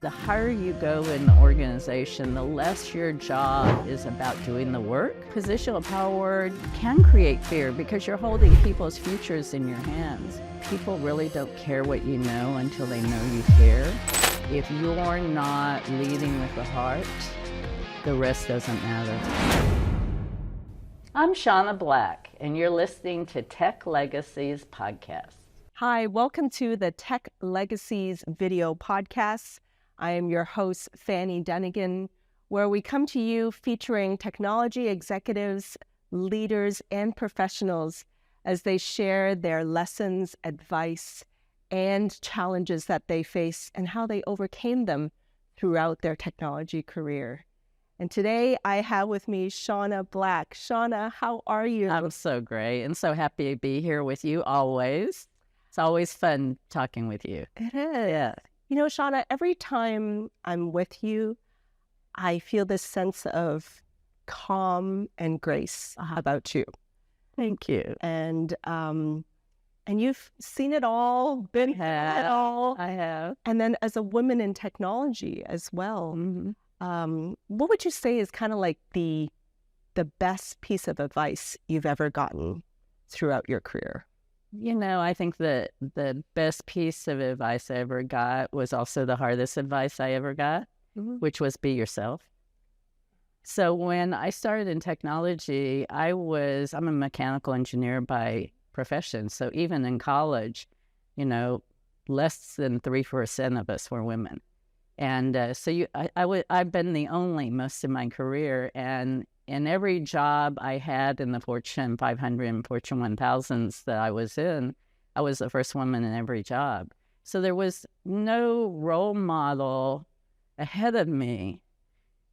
The higher you go in the organization, the less your job is about doing the work. Positional power can create fear because you're holding people's futures in your hands. People really don't care what you know until they know you care. If you're not leading with the heart, the rest doesn't matter. I'm Shaunna Black, and you're listening to Tech Legacies Podcast. Hi, welcome to the Tech Legacies video podcast. I am your host, Fanny Dunnigan, where we come to you featuring technology executives, leaders, and professionals as they share their lessons, advice, and challenges that they face and how they overcame them throughout their technology career. And today I have with me Shaunna Black. Shaunna, how are you? I'm so great and so happy to be here with you always. It's always fun talking with you. It is. Yeah. You know, Shaunna, every time I'm with you, I feel this sense of calm and grace about you. Thank you. And you've seen it all, been through it all. I have. And then as a woman in technology as well, what would you say is kind of like the best piece of advice you've ever gotten throughout your career? You know, I think that the best piece of advice I ever got was also the hardest advice I ever got, which was be yourself. So when I started in technology, I'm a mechanical engineer by profession. So even in college, you know, less than 3% of us were women. And I've been the only most of my career. And in every job I had in the Fortune 500 and Fortune 1000s that I was in, I was the first woman in every job. So there was no role model ahead of me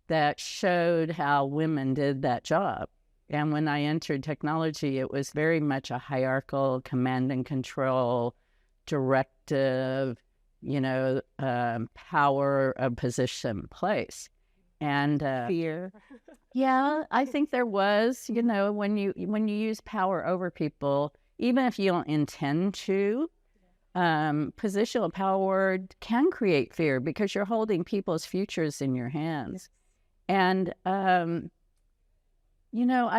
that showed how women did that job. And when I entered technology, it was very much a hierarchical command and control, directive, power of position place. And fear. Yeah, I think there was, when you use power over people, even if you don't intend to, positional power can create fear because you're holding people's futures in your hands. And, I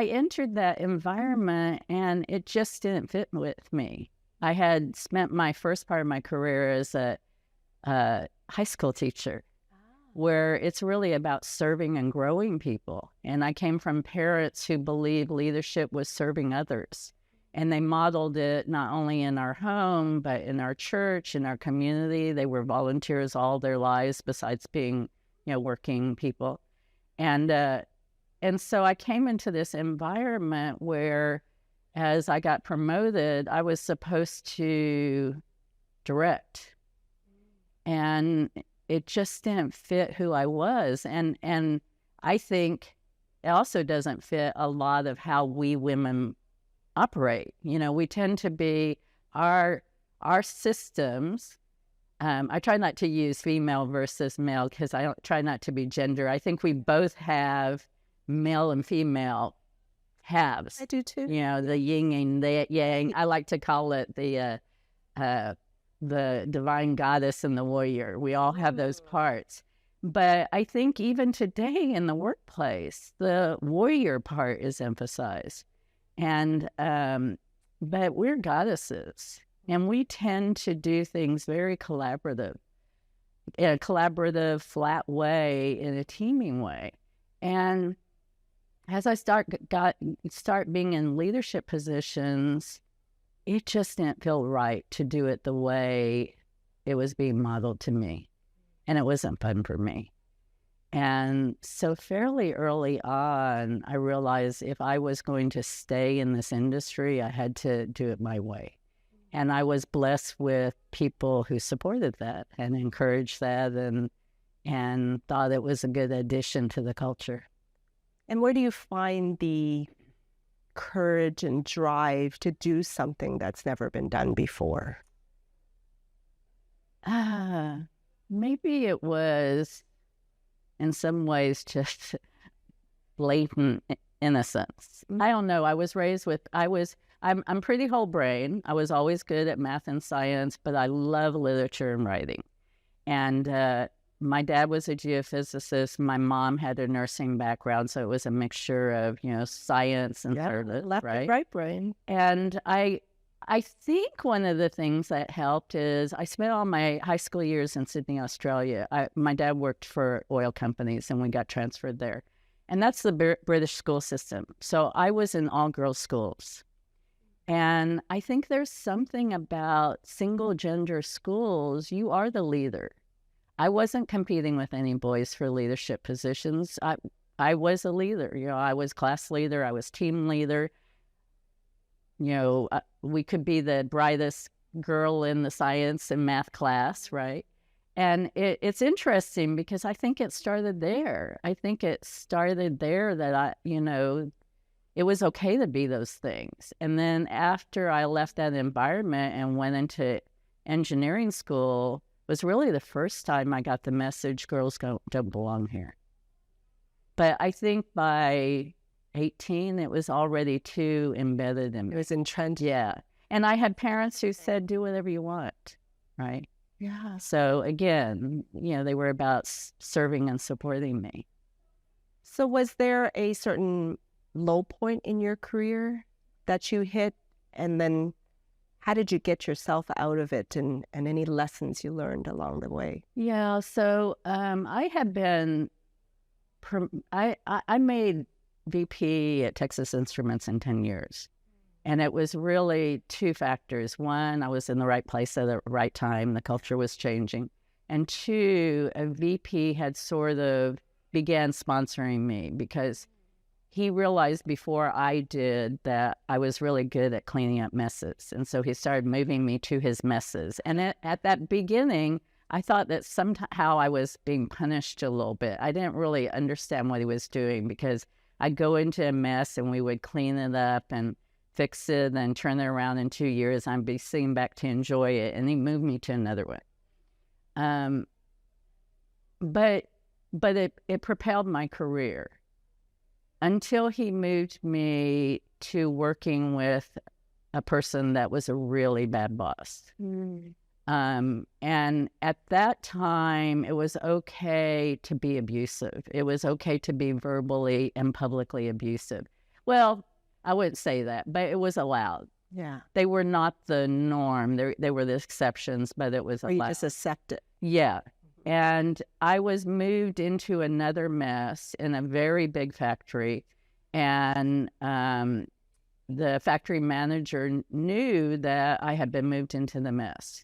entered that environment and it just didn't fit with me. I had spent my first part of my career as a high school teacher, where it's really about serving and growing people. And I came from parents who believed leadership was serving others. And they modeled it not only in our home, but in our church, in our community. They were volunteers all their lives besides being, working people. And so I came into this environment where as I got promoted, I was supposed to direct. And it just didn't fit who I was. And I think it also doesn't fit a lot of how we women operate. We tend to be our systems. I try not to use female versus male because I don't try not to be gender. I think we both have male and female halves. I do too. The yin and the yang. I like to call it the divine goddess and the warrior. We all have those parts. But I think even today in the workplace, the warrior part is emphasized. And but we're goddesses, and we tend to do things very collaborative, in a collaborative, flat way, in a teaming way. And as I start being in leadership positions, it just didn't feel right to do it the way it was being modeled to me. And it wasn't fun for me. And so fairly early on, I realized if I was going to stay in this industry, I had to do it my way. And I was blessed with people who supported that and encouraged that and thought it was a good addition to the culture. And where do you find the courage and drive to do something that's never been done before? Maybe it was in some ways just blatant innocence. I don't know. I was raised with, I'm pretty whole brain. I was always good at math and science, but I love literature and writing. And my dad was a geophysicist. My mom had a nursing background, so it was a mixture of, science and service, left right? and right brain. And I think one of the things that helped is I spent all my high school years in Sydney, Australia. My dad worked for oil companies, and we got transferred there. And that's the British school system. So I was in all-girls schools. And I think there's something about single-gender schools. You are the leader. I wasn't competing with any boys for leadership positions. I was a leader. I was class leader. I was team leader. We could be the brightest girl in the science and math class, right? And it's interesting because I think it started there. I think it started there that it was okay to be those things. And then after I left that environment and went into engineering school, was really the first time I got the message, girls don't belong here. But I think by 18, it was already too embedded in me. It was entrenched. Yeah. And I had parents who said, do whatever you want, right? Yeah. So again, they were about serving and supporting me. So was there a certain low point in your career that you hit? And then how did you get yourself out of it, and any lessons you learned along the way? Yeah. So I had been, I made VP at Texas Instruments in 10 years. And it was really two factors. One, I was in the right place at the right time. The culture was changing. And two, a VP had sort of began sponsoring me because he realized before I did that I was really good at cleaning up messes. And so he started moving me to his messes. And at that beginning, I thought that somehow I was being punished a little bit. I didn't really understand what he was doing because I'd go into a mess and we would clean it up and fix it and turn it around in 2 years. I'd be sitting back to enjoy it, and he moved me to another one. But it propelled my career until he moved me to working with a person that was a really bad boss. And at that time, it was okay to be abusive. It was okay to be verbally and publicly abusive. Well, I wouldn't say that, but it was allowed. Yeah. They were not the norm. They were the exceptions, but it was allowed. Or you just accept it. Yeah. And I was moved into another mess in a very big factory. And the factory manager knew that I had been moved into the mess,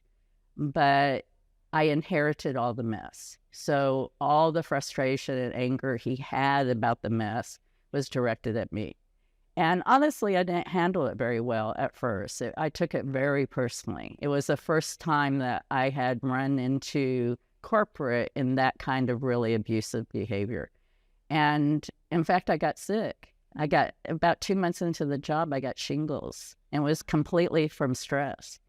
but I inherited all the mess. So all the frustration and anger he had about the mess was directed at me. And honestly, I didn't handle it very well at first. I took it very personally. It was the first time that I had run into corporate in that kind of really abusive behavior. And in fact, I got sick. I got about 2 months into the job, I got shingles, and it was completely from stress.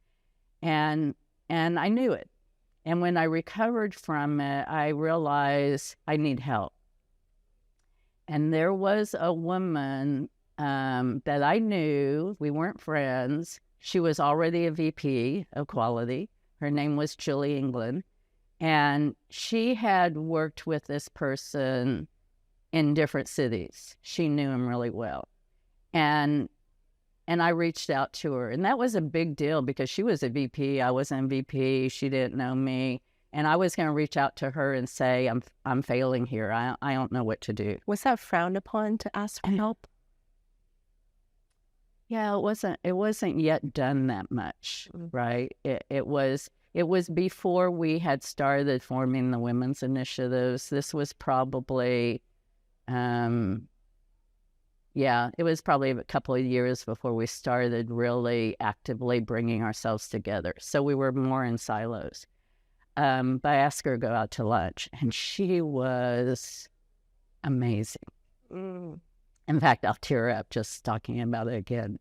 And I knew it. And when I recovered from it, I realized I need help. And there was a woman that I knew. We weren't friends. She was already a VP of quality. Her name was Julie England. And she had worked with this person in different cities. She knew him really well. And I reached out to her. And that was a big deal because she was a VP. I was an VP. She didn't know me. And I was going to reach out to her and say, I'm failing here. I don't know what to do. Was that frowned upon to ask for help? Yeah, it wasn't yet done that much, right? It was before we had started forming the women's initiatives. This was probably, it was probably a couple of years before we started really actively bringing ourselves together. So we were more in silos. But I asked her to go out to lunch, and she was amazing. In fact, I'll tear up just talking about it again.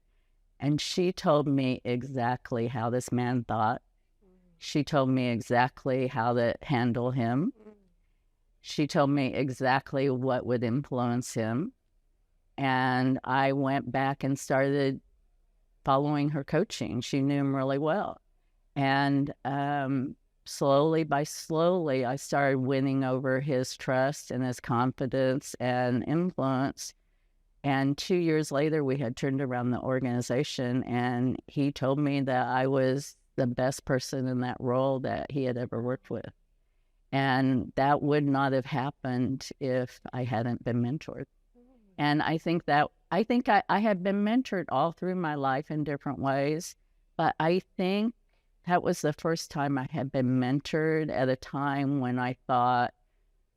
And she told me exactly how this man thought. She told me exactly how to handle him. She told me exactly what would influence him. And I went back and started following her coaching. She knew him really well. And slowly by slowly, I started winning over his trust and his confidence and influence. And 2 years later, we had turned around the organization, and he told me that I was the best person in that role that he had ever worked with. And that would not have happened if I hadn't been mentored. And I think I had been mentored all through my life in different ways, but I think that was the first time I had been mentored at a time when I thought,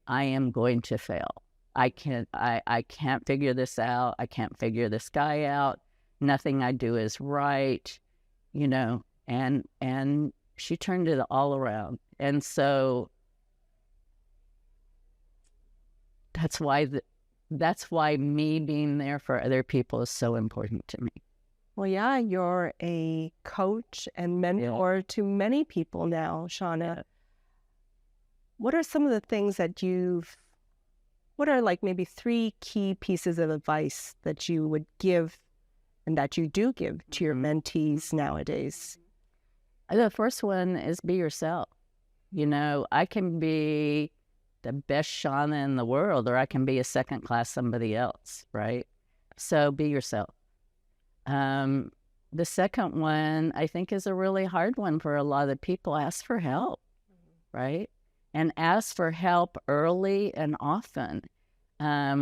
I am going to fail. I can't figure this out. I can't figure this guy out. Nothing I do is right, you know, and she turned it all around. And so that's why me being there for other people is so important to me. Well, yeah, you're a coach and mentor to many people now, Shauna. Yeah. What are some of the things that what are like maybe 3 key pieces of advice that you would give and that you do give to your mentees nowadays? The first one is be yourself. You know, I can be the best Shauna in the world, or I can be a second class somebody else, right? So be yourself. The second one, I think, is a really hard one for a lot of people. Ask for help, right? And ask for help early and often.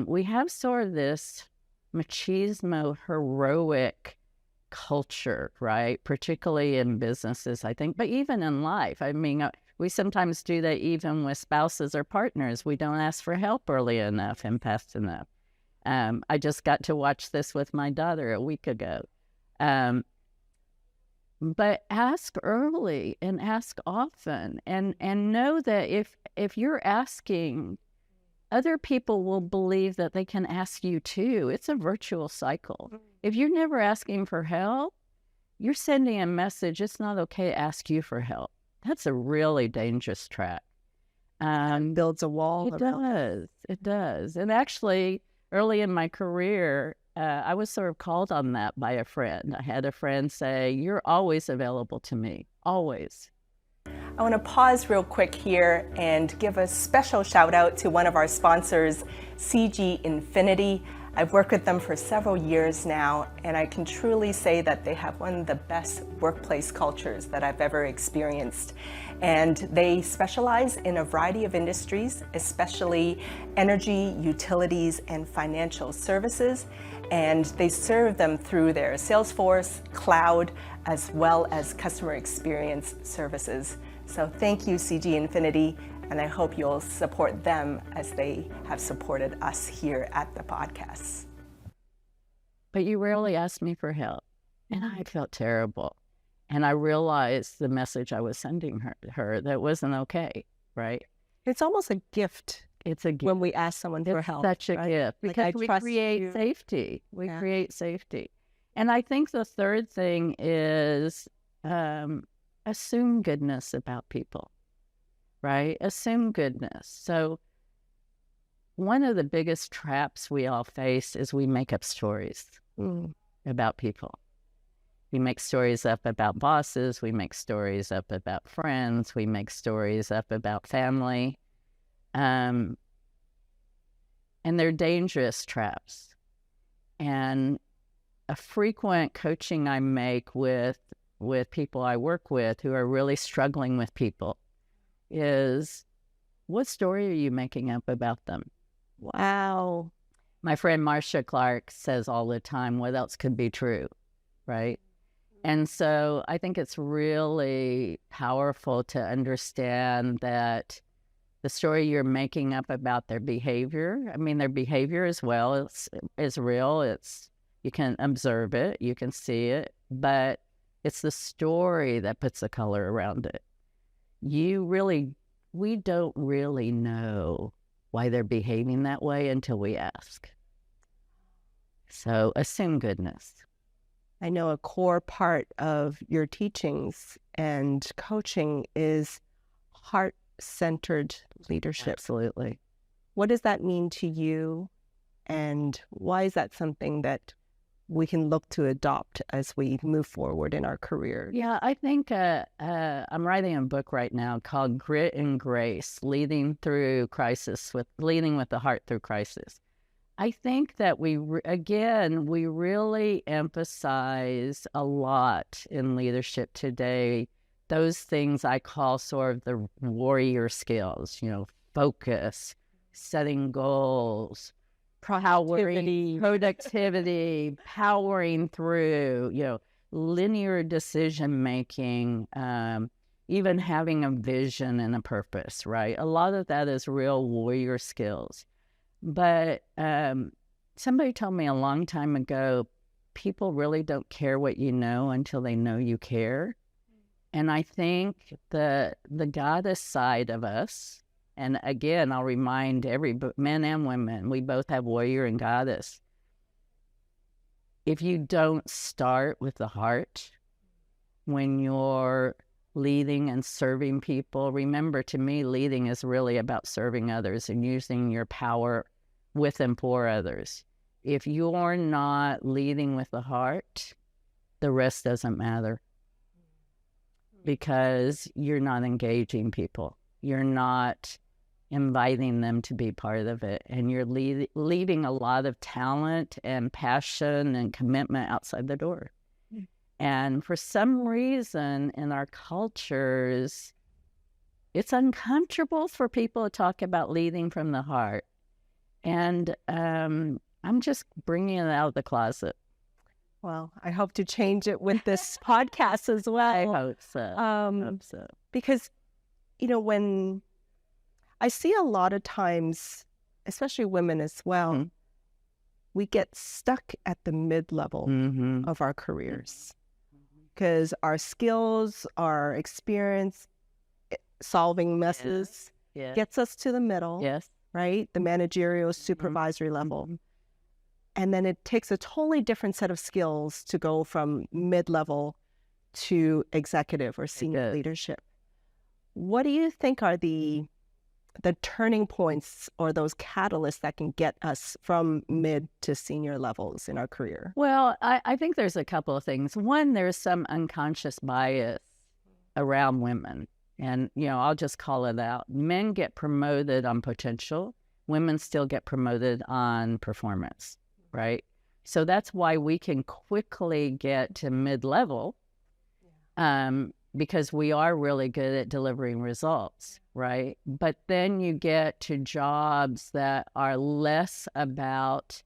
We have sort of this machismo heroic culture, right? Particularly in businesses, I think, but even in life. I mean, we sometimes do that even with spouses or partners. We don't ask for help early enough and fast enough. I just got to watch this with my daughter a week ago. But ask early and ask often, and know that if you're asking, other people will believe that they can ask you too. It's a virtual cycle. If you're never asking for help, you're sending a message, it's not okay to ask you for help. That's a really dangerous track. Builds a wall. It does. And actually, early in my career, I was sort of called on that by a friend. I had a friend say, "You're always available to me, always." I want to pause real quick here and give a special shout out to one of our sponsors, CG Infinity. I've worked with them for several years now, and I can truly say that they have one of the best workplace cultures that I've ever experienced. And they specialize in a variety of industries, especially energy, utilities, and financial services. And they serve them through their Salesforce, cloud, as well as customer experience services. So thank you, CG Infinity, and I hope you'll support them as they have supported us here at the podcast. But you rarely asked me for help, and I felt terrible. And I realized the message I was sending her that wasn't okay, right? It's almost a gift. It's a gift. When we ask someone for help. Such a gift, because we create safety. We create safety. And I think the third thing is assume goodness about people, right? Assume goodness. So one of the biggest traps we all face is we make up stories about people. We make stories up about bosses. We make stories up about friends. We make stories up about family. And they're dangerous traps. And a frequent coaching I make with people I work with who are really struggling with people is, what story are you making up about them? Wow. My friend Marcia Clark says all the time, what else could be true, right? And so I think it's really powerful to understand that the story you're making up about their behavior, I mean, their behavior as well is real. You can observe it, you can see it, but it's the story that puts the color around it. We don't really know why they're behaving that way until we ask. So assume goodness. I know a core part of your teachings and coaching is heart-centered leadership. Absolutely. What does that mean to you? And why is that something that we can look to adopt as we move forward in our career? Yeah, I think I'm writing a book right now called Grit and Grace, leading with the heart through crisis. I think that we really emphasize a lot in leadership today, those things I call sort of the warrior skills, focus, setting goals, productivity, powering through, linear decision making, even having a vision and a purpose, right? A lot of that is real warrior skills. But somebody told me a long time ago, people really don't care what you know until they know you care. And I think the goddess side of us, and again, I'll remind men and women, we both have warrior and goddess. If you don't start with the heart when you're leading and serving people, remember, to me, leading is really about serving others and using your power with and for others. If you're not leading with the heart, the rest doesn't matter, because you're not engaging people. You're not inviting them to be part of it. And you're leaving a lot of talent and passion and commitment outside the door. And for some reason in our cultures, it's uncomfortable for people to talk about leading from the heart. And I'm just bringing it out of the closet. Well, I hope to change it with this podcast as well. I hope so. Because, when I see a lot of times, especially women as well, we get stuck at the mid-level of our careers because our skills, our experience solving messes gets us to the middle, right? The managerial supervisory level. And then it takes a totally different set of skills to go from mid-level to executive or senior leadership. What do you think are the turning points or those catalysts that can get us from mid to senior levels in our career? Well, I think there's a couple of things. One, there's some unconscious bias around women. And, I'll just call it out. Men get promoted on potential. Women still get promoted on performance, right? So that's why we can quickly get to mid-level, because we are really good at delivering results, right? But then you get to jobs that are less about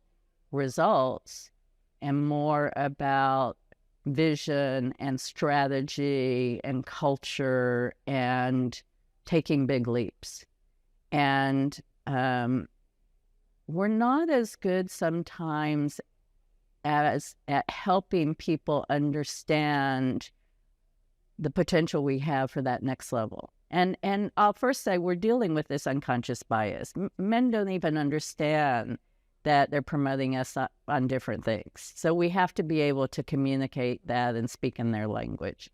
results and more about vision and strategy and culture and taking big leaps. And we're not as good sometimes at helping people understand the potential we have for that next level. And I'll first say we're dealing with this unconscious bias. Men don't even understand that they're promoting us on different things. So we have to be able to communicate that and speak in their language.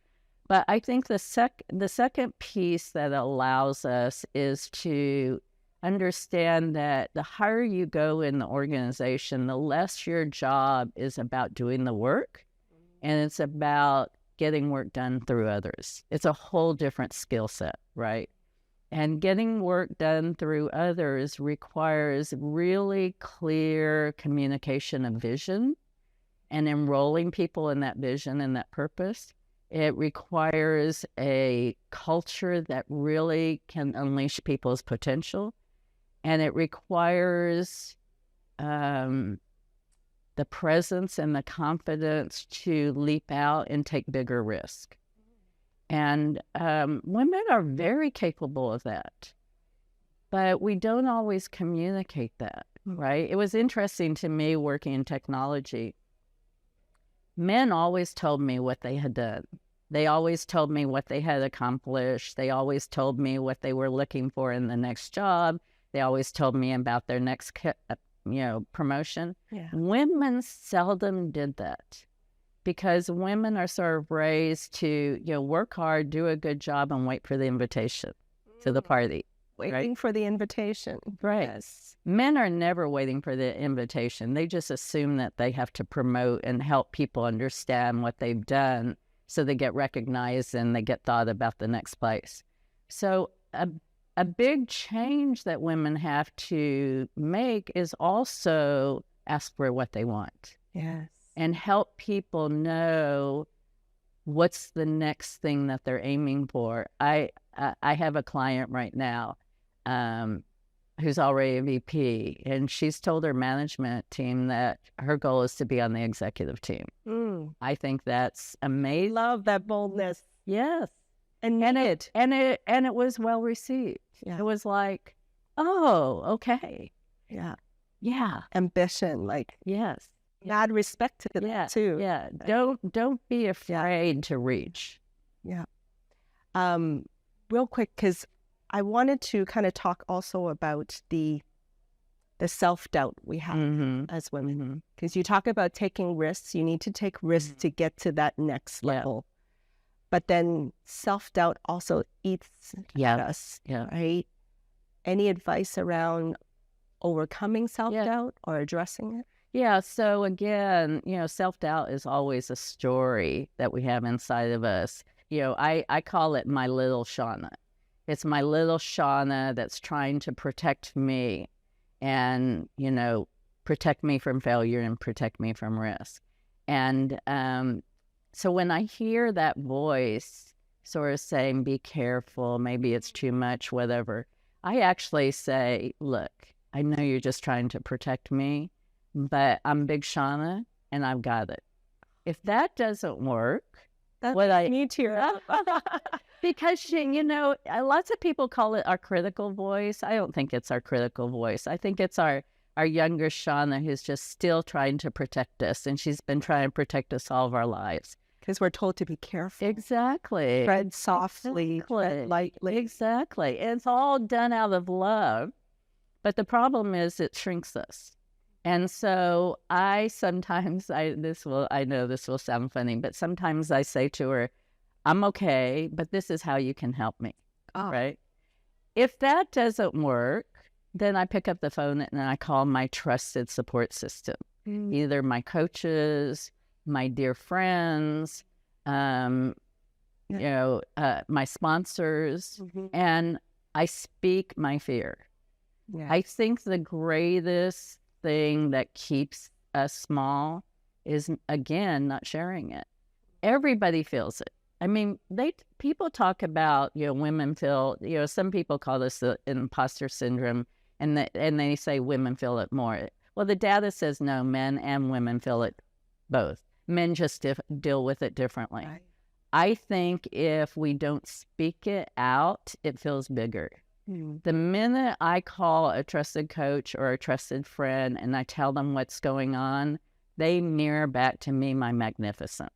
But I think the second piece that allows us is to understand that the higher you go in the organization, the less your job is about doing the work, and it's about getting work done through others. It's a whole different skill set, right? And getting work done through others requires really clear communication of vision and enrolling people in that vision and that purpose. It requires a culture that really can unleash people's potential. And it requires the presence and the confidence to leap out and take bigger risk. And women are very capable of that, but we don't always communicate that, right? It was interesting to me working in technology. Men always told me what they had done. They always told me what they had accomplished. They always told me what they were looking for in the next job. They always told me about their next promotion. Women seldom did that, because women are sort of raised to, work hard, do a good job, and wait for the invitation to the party. Waiting for the invitation. Right. Yes. Men are never waiting for the invitation. They just assume that they have to promote and help people understand what they've done so they get recognized and they get thought about the next place. So a big change that women have to make is also ask for what they want. Yes. And help people know what's the next thing that they're aiming for. I have a client right now who's already a VP, and she's told her management team that her goal is to be on the executive team. I think that's amazing. Love that boldness. Yes. And it was well received. Yeah. It was like, oh, okay. Yeah. Yeah. Ambition, like Yes. mad respect to that too. Yeah. Don't be afraid to reach. Yeah. Real quick, because I wanted to kind of talk also about the self-doubt we have as women. Because you talk about taking risks. You need to take risks to get to that next level. But then self-doubt also eats at us, right? Any advice around overcoming self-doubt or addressing it? Yeah, so again, self-doubt is always a story that we have inside of us. I call it my little Shauna. It's my little Shauna that's trying to protect me and, protect me from failure and protect me from risk. And so when I hear that voice sort of saying, be careful, maybe it's too much, whatever, I actually say, look, I know you're just trying to protect me, but I'm Big Shauna and I've got it. If that doesn't work, Me too. because lots of people call it our critical voice. I don't think it's our critical voice. I think it's our younger Shauna who's just still trying to protect us, and she's been trying to protect us all of our lives. Because we're told to be careful. Exactly. Tread softly, tread lightly. Exactly. It's all done out of love. But the problem is it shrinks us. And so I sometimes, I know this will sound funny, but sometimes I say to her, I'm okay, but this is how you can help me, right? If that doesn't work, then I pick up the phone and I call my trusted support system, either my coaches, my dear friends, my sponsors, and I speak my fear. Yeah. I think the greatest thing that keeps us small is, again, not sharing it. Everybody feels it. I mean, people talk about, women feel, some people call this the imposter syndrome, and they say women feel it more. Well, the data says no, men and women feel it both. Men just deal with it differently. Right. I think if we don't speak it out, it feels bigger. The minute I call a trusted coach or a trusted friend and I tell them what's going on, they mirror back to me my magnificence.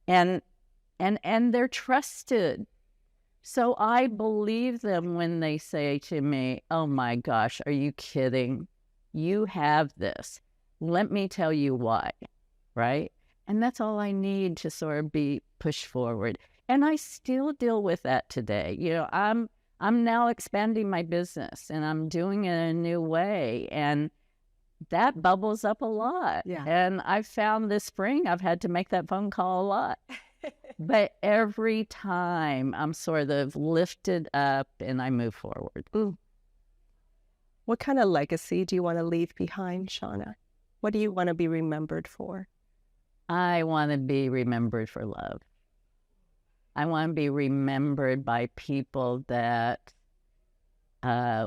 And they're trusted. So I believe them when they say to me, oh my gosh, are you kidding? You have this. Let me tell you why, right? And that's all I need to sort of be pushed forward. And I still deal with that today. I'm now expanding my business and I'm doing it in a new way. And that bubbles up a lot. Yeah. And I've found this spring I've had to make that phone call a lot. But every time I'm sort of lifted up and I move forward. What kind of legacy do you want to leave behind, Shauna? What do you want to be remembered for? I want to be remembered for love. I want to be remembered by people that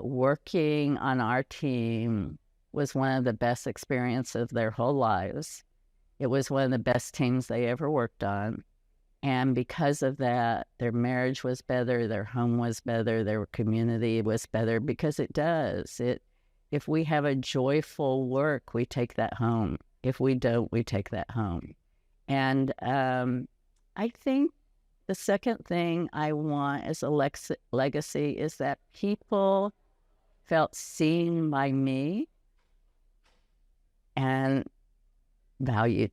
working on our team was one of the best experiences of their whole lives. It was one of the best teams they ever worked on. And because of that, their marriage was better, their home was better, their community was better, because it does. If we have a joyful work, we take that home. If we don't, we take that home. And I think the second thing I want as a legacy is that people felt seen by me and valued,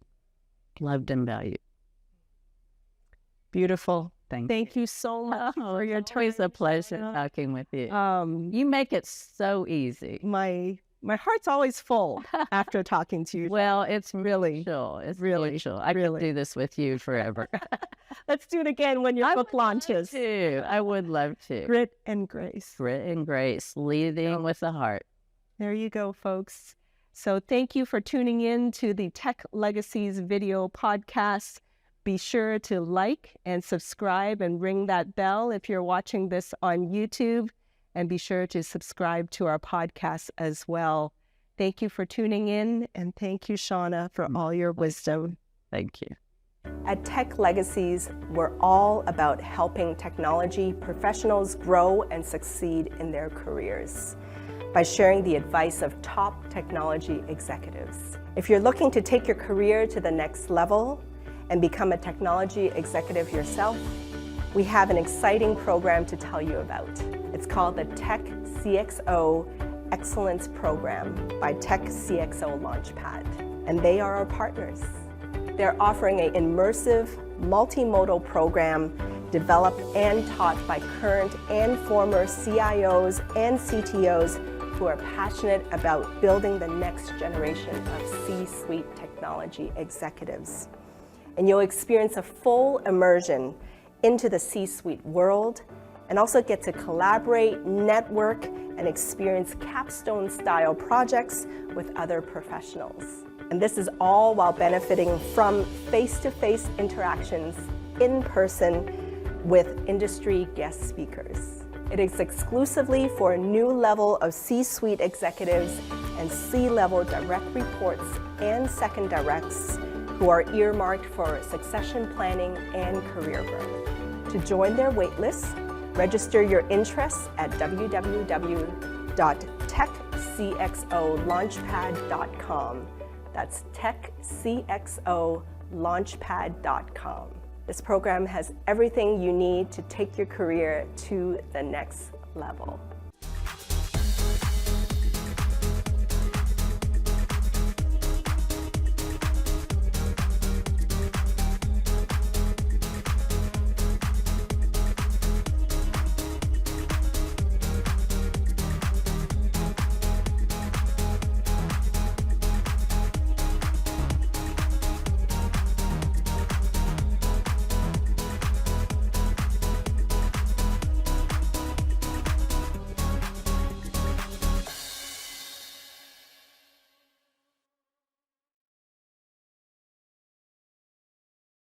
loved and valued. Beautiful. Thank you so much Oh, for your it's always a time, pleasure Shauna. talking with you. Um, You make it so easy. my heart's always full after talking to you. Well, it's Really, mutual. It's really, mutual. I really. could do this with you forever. Let's do it again when your I book would love launches. to. I would love to. Grit and Grace. Grit and grace, leading with the heart. There you go, folks. So thank you for tuning in to the Tech Legacies video podcast. Be sure to like and subscribe and ring that bell if you're watching this on YouTube. And be sure to subscribe to our podcast as well. Thank you for tuning in, and thank you, Shauna, for all your wisdom. Thank you. At Tech Legacies, we're all about helping technology professionals grow and succeed in their careers by sharing the advice of top technology executives. If you're looking to take your career to the next level and become a technology executive yourself, we have an exciting program to tell you about. It's called the Tech CXO Excellence Program by Tech CXO Launchpad, and they are our partners. They're offering an immersive, multimodal program developed and taught by current and former CIOs and CTOs who are passionate about building the next generation of C-suite technology executives. And you'll experience a full immersion into the C-suite world and also get to collaborate, network, and experience capstone-style projects with other professionals. And this is all while benefiting from face-to-face interactions in person with industry guest speakers. It is exclusively for a new level of C-suite executives and C-level direct reports and second directs who are earmarked for succession planning and career growth. To join their waitlist, register your interests at www.techcxolaunchpad.com. That's techcxolaunchpad.com. This program has everything you need to take your career to the next level.